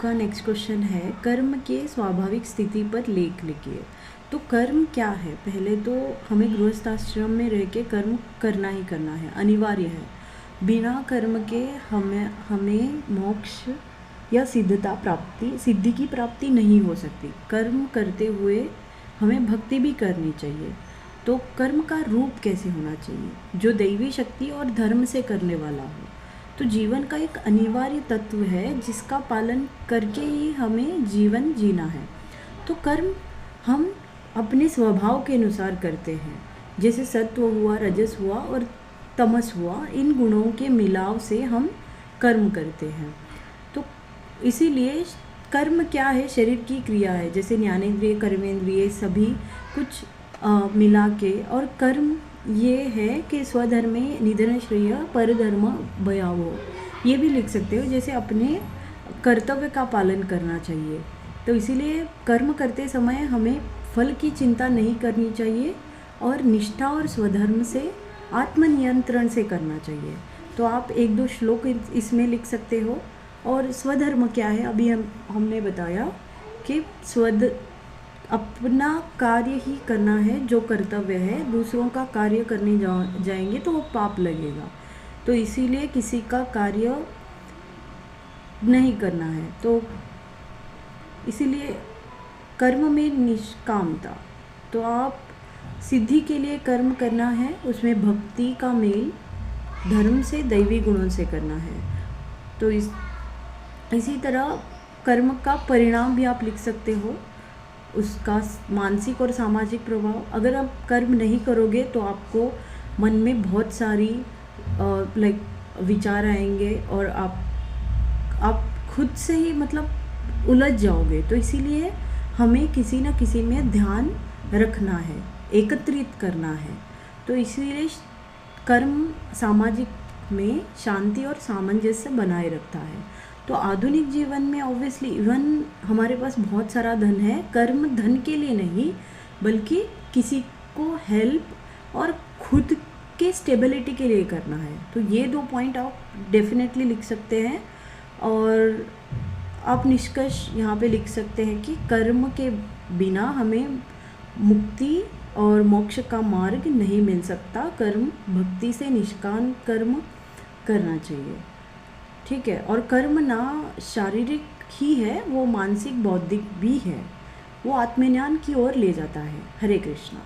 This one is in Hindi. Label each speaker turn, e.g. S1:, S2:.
S1: आपका नेक्स्ट क्वेश्चन है, कर्म के स्वाभाविक स्थिति पर लेख लिखिए। तो कर्म क्या है? पहले तो हमें गृहस्थ आश्रम में रह के कर्म करना ही करना है, अनिवार्य है। बिना कर्म के हमें मोक्ष या सिद्धि की प्राप्ति नहीं हो सकती। कर्म करते हुए हमें भक्ति भी करनी चाहिए। तो कर्म का रूप कैसे होना चाहिए? जो दैवी शक्ति और धर्म से करने वाला हो। तो जीवन का एक अनिवार्य तत्व है जिसका पालन करके ही हमें जीवन जीना है। तो कर्म हम अपने स्वभाव के अनुसार करते हैं, जैसे सत्व हुआ, रजस हुआ और तमस हुआ, इन गुणों के मिलाव से हम कर्म करते हैं। तो इसीलिए कर्म क्या है? शरीर की क्रिया है, जैसे ज्ञानेंद्रिय, कर्मेंद्रिय सभी कुछ मिला के। और कर्म ये है कि स्वधर्मे निधन श्रेय परधर्म भयावहो, ये भी लिख सकते हो, जैसे अपने कर्तव्य का पालन करना चाहिए। तो इसीलिए कर्म करते समय हमें फल की चिंता नहीं करनी चाहिए और निष्ठा और स्वधर्म से, आत्मनियंत्रण से करना चाहिए। तो आप एक दो श्लोक इसमें लिख सकते हो। और स्वधर्म क्या है? अभी हमने बताया कि अपना कार्य ही करना है जो कर्तव्य है, दूसरों का कार्य करने जाएंगे तो वो पाप लगेगा। तो इसीलिए किसी का कार्य नहीं करना है। तो इसीलिए कर्म में निष्कामता। तो आप सिद्धि के लिए कर्म करना है, उसमें भक्ति का मेल धर्म से, दैवी गुणों से करना है। तो इसी तरह कर्म का परिणाम भी आप लिख सकते हो, उसका मानसिक और सामाजिक प्रभाव। अगर आप कर्म नहीं करोगे तो आपको मन में बहुत सारी विचार आएंगे और आप खुद से ही उलझ जाओगे। तो इसीलिए हमें किसी न किसी में ध्यान रखना है, एकत्रित करना है। तो इसीलिए कर्म सामाजिक में शांति और सामंजस्य बनाए रखता है। तो आधुनिक जीवन में ऑब्वियसली इवन हमारे पास बहुत सारा धन है, कर्म धन के लिए नहीं बल्कि किसी को हेल्प और खुद के स्टेबिलिटी के लिए करना है। तो ये 2 पॉइंट आप डेफिनेटली लिख सकते हैं। और आप निष्कर्ष यहाँ पे लिख सकते हैं कि कर्म के बिना हमें मुक्ति और मोक्ष का मार्ग नहीं मिल सकता। कर्म भक्ति से निष्काम कर्म करना चाहिए, ठीक है। और कर्म ना शारीरिक ही है, वो मानसिक बौद्धिक भी है, वो आत्मज्ञान की ओर ले जाता है। हरे कृष्णा।